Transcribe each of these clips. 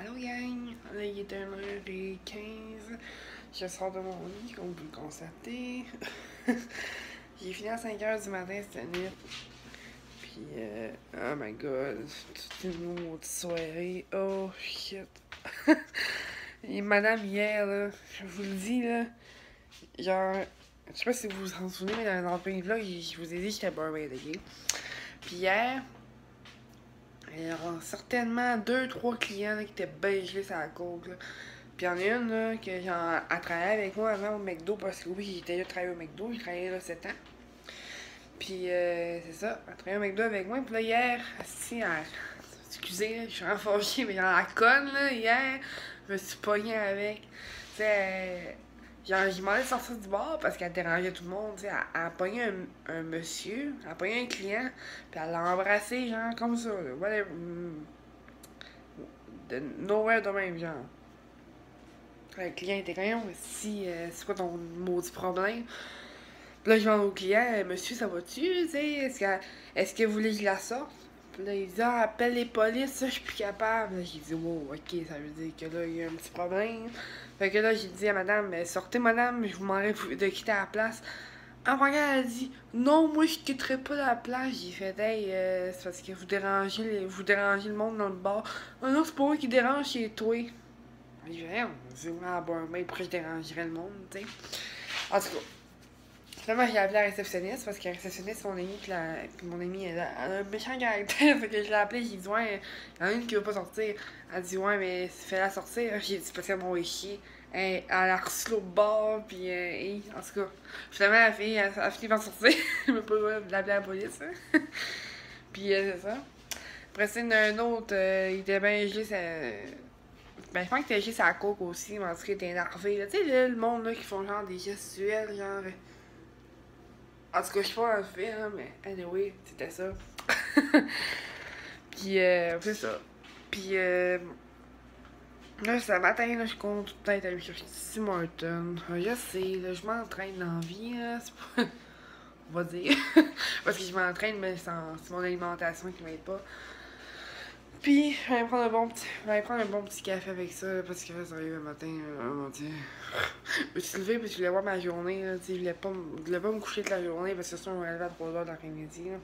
Allô gang, là il est 1h15, je sors de mon lit comme vous le constatez. J'ai fini à 5h du matin cette nuit. Puis oh my god, toute une maudite soirée, oh shit. Et madame hier là, je vous le dis là, genre, je sais pas si vous vous en souvenez, mais dans le premier vlog, je vous ai dit que j'étais barmaid, ok? Puis hier, il y aura certainement 2-3 clients là, qui étaient bien gelés sur la coke. Là. Puis il y en a une là, que genre, elle travaillait avec moi avant au McDo parce que oui, j'étais déjà travaillé au McDo, j'ai travaillé là 7 ans. Puis c'est ça, elle travaillait au McDo avec moi. Puis là, hier, excusez, là, je suis vraiment fâchée, mais genre, la conne là, hier, je me suis pognée avec. Tu sais, genre, j'ai demandé de sortir du bar parce qu'elle dérangeait tout le monde. Tu sais, elle a pogné un monsieur, elle a pogné un client, puis elle l'a embrassé, genre, comme ça, là. Whatever. De nowhere de même, genre. Le client était quand même, si, c'est quoi ton maudit problème? Puis là, je demande au client, monsieur, ça va-tu, tu sais, est-ce que vous voulez que je la sorte? Puis là, il dit, ah, appelle les polices, ça, je suis plus capable. Là, j'ai dit, wow, ok, ça veut dire que là, il y a un petit problème. Fait que là, j'ai dit à madame, sortez, madame, je vous demanderai de quitter la place. Ah, regarde, elle dit, non, moi, je quitterai pas la place. J'ai fait, hey, c'est parce que vous dérangez le monde dans le bar. Ah non, c'est pas moi qui dérange, c'est toi. J'ai fait, c'est moi à barmaid, pourquoi je dérangerais le monde, tu sais. En tout cas. Finalement, j'ai appelé la réceptionniste parce que la réceptionniste, mon ami, puis mon ami, elle a un méchant caractère. Fait que je l'ai appelée, j'ai dit, ouais, il y en a une qui veut pas sortir. Elle dit, ouais, mais fais-la sortir. J'ai dit, c'est parce qu'elle m'a envoyé chier. Elle a reçu l'autre bord, puis, en tout cas, finalement, la fille, elle a fini par sortir. Je me pas l'appeler la police. Hein. Puis, c'est ça. Après, c'est un autre, il était bien gelé, ça. Ben, je pense qu'il était gelé sa coke aussi, mais en tout cas, il était énervé. Tu sais, là, le monde, là, qui font genre des gestuels, genre. En tout cas, je suis pas un fait, hein, mais anyway, c'était ça. Puis, c'est ça. Puis, là, ce matin, là, je compte peut-être aller chercher Tim Hortons. Je sais, là, je m'entraîne dans la vie, là, c'est pas... On va dire. Parce que je m'entraîne, mais c'est mon alimentation qui m'aide pas. Puis, je vais aller prendre un bon petit café avec ça, là, parce que là, sérieux, le matin, oh mon dieu. Je me suis levée parce que je voulais voir ma journée, là, tu sais, je voulais pas me coucher toute la journée, parce que sinon, je me levais à 3h de l'après-midi, là.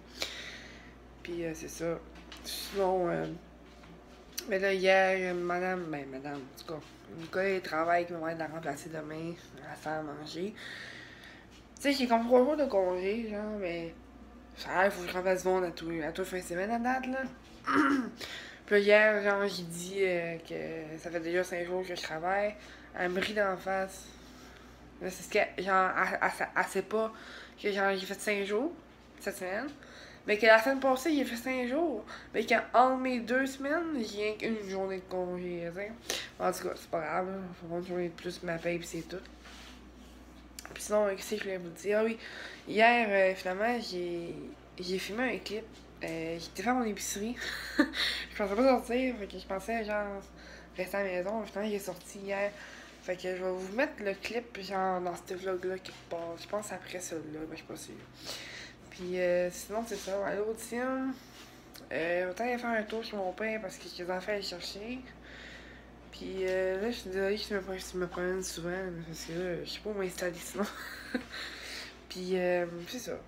Puis, c'est ça. Sinon, mais là, hier, madame, en tout cas, Nicolas, il travaille, qui va être la remplacer demain, à faire manger. Tu sais, j'ai comme 3 jours de congé, genre, mais ça il faut que je remplace du monde à tout fin de semaine à date, là. Puis là, hier, genre, j'ai dit que ça fait déjà 5 jours que je travaille. Elle me rit d'en face. Là, c'est ce que, genre, elle sait pas que, genre, j'ai fait 5 jours cette semaine. Mais que la semaine passée, j'ai fait 5 jours. Mais qu'entre mes 2 semaines, j'ai rien qu'une journée de congé, tu sais. En tout cas, c'est pas grave, là. Faut une journée de plus ma paye, pis c'est tout. Puis sinon, qu'est-ce que je voulais vous dire? Ah oui, hier, finalement, j'ai filmé un clip. J'étais faire mon épicerie. Je pensais pas sortir, fait que je pensais genre rester à la maison. Finalement, j'ai sorti hier. Fait que je vais vous mettre le clip genre dans ce vlog-là quelque part. Je pense après ça là, mais je suis pas sûre. Puis sinon, c'est ça. À l'autre film, autant aller faire un tour chez mon père parce que j'ai des affaires à aller chercher. Puis là, je suis désolée que je me promène souvent parce que là, je sais pas où m'installer sinon. Puis c'est ça.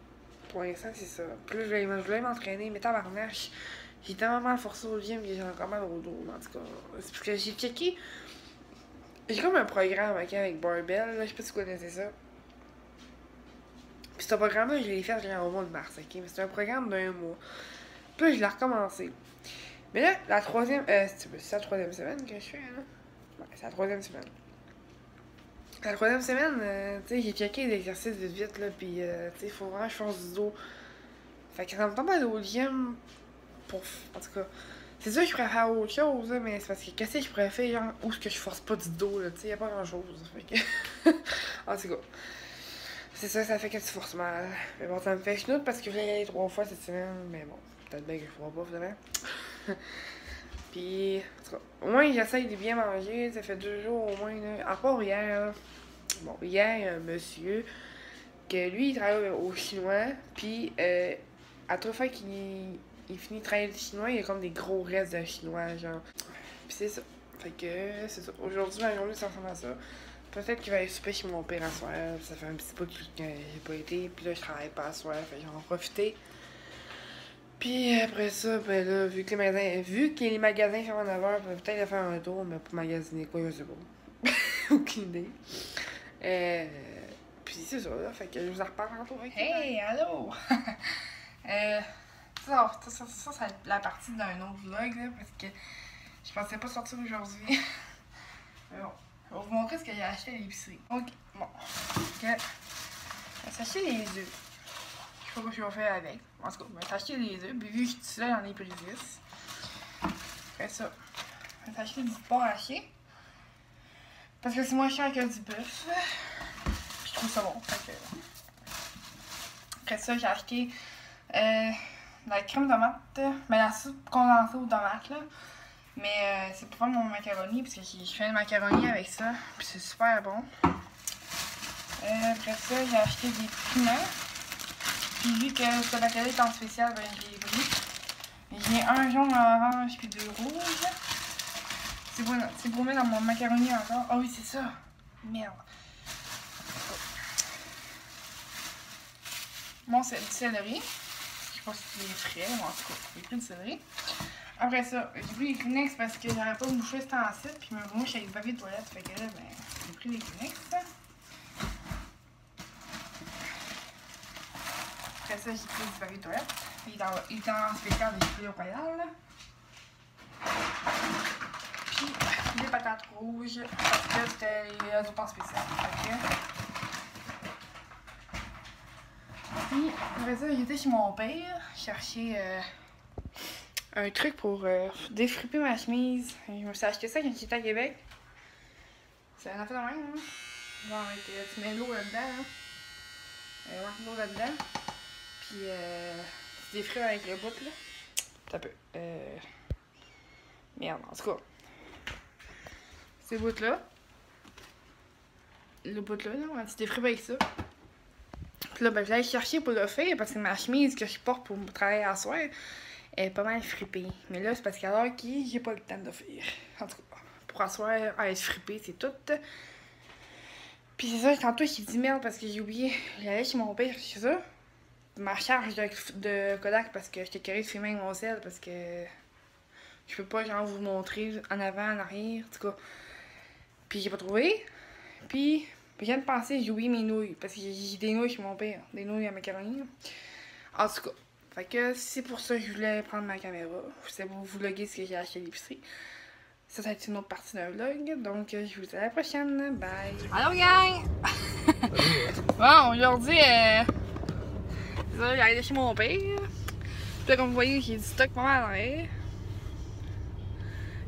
Pour l'instant, c'est ça. Puis là, je voulais m'entraîner, mais tabarnache, j'ai tellement mal forcé au gym que j'ai encore mal au dos, en tout cas. C'est parce que j'ai checké. J'ai comme un programme ok, avec Barbell, là, je sais pas si vous connaissez ça. Puis ce programme-là, je l'ai fait genre au mois de mars, ok? Mais c'est un programme d'1 mois. Puis là, je l'ai recommencé. Mais là, c'est la troisième semaine que je fais, là. Ouais, c'est la troisième semaine. La troisième semaine, tu sais, j'ai checké les exercices vite, là, pis, tu sais, faut vraiment que je fasse du dos. Fait que ça me tombe à au gym pour. En tout cas, c'est sûr que je pourrais faire autre chose, là, mais c'est parce que qu'est-ce que je pourrais faire, genre, où est-ce que je force pas du dos, là, tu sais, y'a pas grand-chose. Fait que. En tout cas, c'est ça, ça fait que tu forces mal. Mais bon, ça me fait chenoute parce que je l'ai y aller 3 fois cette semaine, mais bon, peut-être bien que je pourrais pas, finalement. Puis, en tout cas, au moins, j'essaye de bien manger, ça fait 2 jours au moins, là. À part hier, là. Bon, hier, il y a un monsieur que lui, il travaille au chinois, puis à toute fois qu'il finit de travailler le chinois, il y a comme des gros restes de chinois, genre. Puis c'est ça. Fait que c'est ça. Aujourd'hui, ma journée, ça ressemble à ça. Peut-être qu'il va aller souper chez mon père à soir. Ça fait un petit peu que j'ai pas été. Puis là, je travaille pas à soir. Fait que j'en vais en profiter. Puis après ça, ben là, vu que les magasins ferment à 9h, peut-être aller faire un tour, mais pour magasiner quoi, je sais pas. Aucune idée. Puis c'est ça, là. Fait que je vous en reparle tantôt. Hey, allô! Ça va être la partie d'un autre vlog, là, parce que je pensais pas sortir aujourd'hui. Mais bon, je vais vous montrer ce que j'ai acheté à l'épicerie. Ok, bon. Ok. Je vais acheter les œufs. Je sais pas ce que je vais faire avec. En tout cas, je vais acheter les œufs. Puis vu que je suis là, j'en ai pris 10. Après ça, je vais acheter du porc haché. Parce que c'est moins cher que du bœuf. Je trouve ça bon. Fait que... Après ça, j'ai acheté la crème tomate. Mais la soupe condensée aux tomates, là. Mais c'est pour faire mon macaroni, parce que je fais un macaroni avec ça. Puis c'est super bon. Après ça, j'ai acheté des piments. Puis vu que ce paquet est en spécial, ben je l'ai pris. J'ai un jaune, un orange, puis 2 rouges. C'est pour mettre dans mon macaroni encore. Ah oui, c'est ça. Merde. Bon, c'est du céleri. Je sais pas si c'est frais, mais en tout cas, j'ai pris du céleri. Après ça, j'ai pris les Kleenex parce que j'aurais pas bouché ce temps-ci. Puis me mouche avec du papier de toilette. Fait que là, ben, j'ai pris les Kleenex. Après ça, j'ai pris du papier de toilette. Il est en spécial des fruits royales. Puis des patates rouges. Parce que c'était les soupes en spécial. Okay. Puis après ça, j'étais chez mon père. Chercher un truc pour défriper ma chemise. Je me suis acheté ça quand j'étais à Québec. C'est un affaire de même, hein. Genre, tu mets de l'eau là-dedans, hein. De l'eau là-dedans. Puis, tu défrites avec le bout, là. Ça peut. Merde, en tout cas. Ces bouts-là. Le bout-là, là, tu défrites avec ça. Puis là, ben, j'allais chercher pour le faire parce que ma chemise que je porte pour travailler à soir, elle est pas mal frippée. Mais là, c'est parce qu'à l'heure qui j'ai pas le temps de le faire. En tout cas, pour asseoir, elle est frippée, c'est tout. Puis c'est ça, tantôt, j'ai dit merde parce que j'ai oublié. J'allais chez mon père, c'est ça. Ma charge de Kodak parce que j'étais curieuse de filmer avec mon sel parce que je peux pas genre vous montrer en avant, en arrière, en tout cas. Puis j'ai pas trouvé. Puis je viens de penser, j'ai oublié mes nouilles parce que j'ai des nouilles chez mon père, des nouilles à macaroni. En tout cas, fait que c'est pour ça que je voulais prendre ma caméra. C'est pour vous vlogger ce que j'ai acheté à l'épicerie. Ça va être une autre partie d'un vlog. Donc, je vous dis à la prochaine. Bye! Allô, gang! Bon, aujourd'hui, j'ai allé chez mon père. Puis là, comme vous voyez, j'ai du stock pas mal en l'air.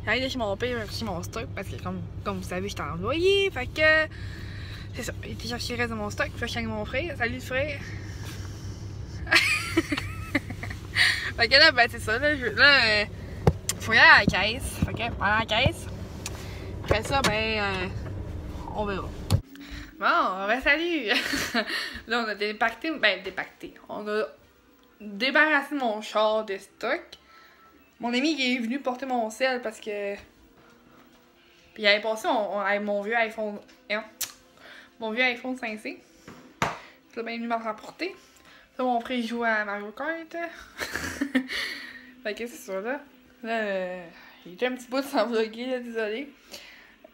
J'ai allé chez mon père, j'ai acheté mon stock parce que, comme vous savez, j'étais en loyer. Fait que, c'est ça. J'ai été chercher le reste de mon stock. Puis là, je suis avec mon frère. Salut, le frère! Fait que là, ben, c'est ça. Là, faut y aller à la caisse. Fait que, on va à la caisse. Après ça, ben, on verra. Bon, ben salut! Là, on a dépacté. On a débarrassé mon char de stock. Mon ami qui est venu porter mon sel parce que. Puis il avait passé mon vieux iPhone. Mon vieux iPhone 5C. Puis là, ben, il est venu m'en rapporter. Là, mon frère joue à Mario Kart. Fait que c'est ça, là. Là, il était un petit bout sans vlogger, là, désolé.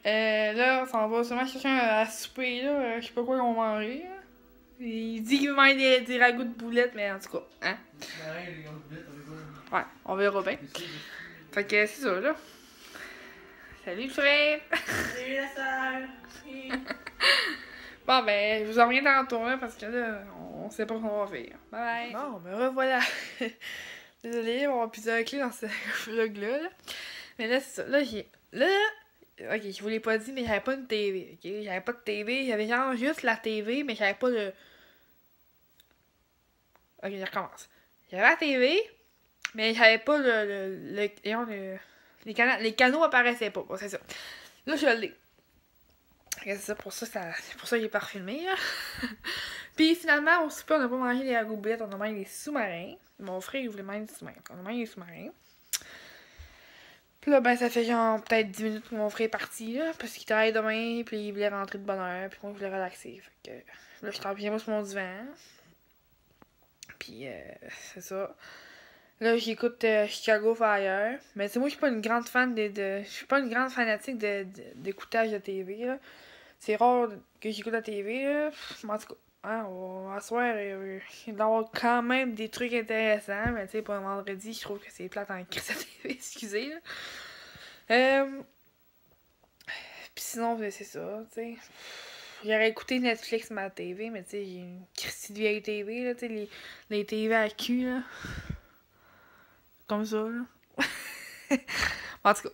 Là, on s'en va sûrement chercher à souper, là. Je sais pas quoi on va manger, là. Il dit qu'il va manger des ragoûts de boulettes, mais en tout cas, hein. Ouais, on verra bien. Fait que c'est ça, là. Salut, frère! Salut, la sœur! Bon, ben, je vous en reviens tantôt, là, parce que là, on sait pas ce qu'on va faire. Bye bye! Bon, ben, revoilà. Désolée, on va plusieurs clés dans ce vlog-là. Là. Mais là, c'est ça. Là, ok, je vous l'ai pas dit, mais j'avais pas une TV. Ok, j'avais pas de TV. J'avais genre juste la TV, mais j'avais pas de. Ok, je recommence. J'avais la TV, mais j'avais pas les canaux apparaissaient pas. Bon, c'est ça. Là, je l'ai. C'est ça, pour ça que j'ai pas refilmé. Puis finalement, au souper, on n'a pas mangé les agoubettes, on a mangé des sous-marins. Mon frère, il voulait manger des sous-marins. On a mangé des sous-marins. Puis Puis là, ben, ça fait genre peut-être 10 minutes que mon frère est parti, là, parce qu'il travaille demain, puis il voulait rentrer de bonne heure, puis moi, je voulais relaxer. Fait que là, je suis en pyjama sur mon divan. Puis, c'est ça. Là, j'écoute Chicago Fire. Mais tu sais, moi, je suis pas une grande fan je suis pas une grande fanatique d'écoutage de TV, là. C'est rare que j'écoute la TV, là. Mais en tout cas, hein, à soir, il doit y avoir quand même des trucs intéressants. Mais tu sais, pour un vendredi, je trouve que c'est plate en crise à TV, excusez, là. Puis sinon, c'est ça, tu sais. J'aurais écouté Netflix ma TV, mais tu sais, j'ai une Christie de vieille TV, là, tu sais, les TV à cul, là. Comme ça, là. En tout cas,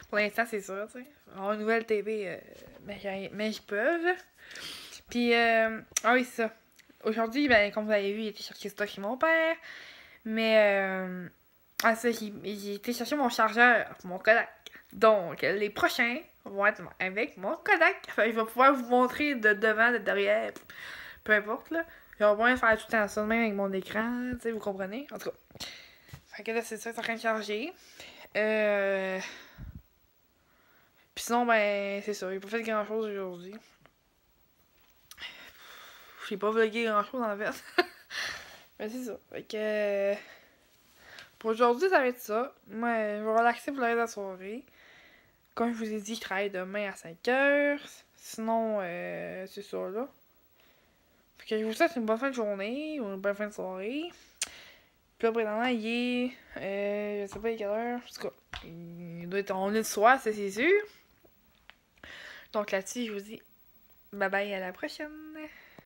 pour l'instant, c'est ça, tu sais. Avoir une nouvelle TV, mais je peux. Puis, ah oui, c'est ça. Aujourd'hui, ben, comme vous avez vu, il était chercher stock chez mon père. Mais, ah ça, j'ai été chercher mon chargeur, mon Kodak. Donc, les prochains vont être avec mon Kodak. Enfin, je vais pouvoir vous montrer de devant, de derrière, peu importe, là. Je vais moins faire tout le temps ça, même avec mon écran, tu sais, vous comprenez? En tout cas. Fait que là, c'est ça, c'est en train de charger. Puis sinon, ben, c'est ça, j'ai pas fait grand-chose aujourd'hui. J'ai pas vlogué grand-chose, en fait. Mais c'est ça. Fait que... pour aujourd'hui, ça va être ça. Moi, je vais relaxer pour le reste de la soirée. Comme je vous ai dit, je travaille demain à 5h. Sinon, c'est ça, là. Fait que je vous souhaite une bonne fin de journée ou une bonne fin de soirée. Puis là, présentement, il est... je sais pas, il est quelle heure. En tout cas, il doit être en le soir, ça, c'est sûr. Donc là-dessus, je vous dis bye bye, à la prochaine.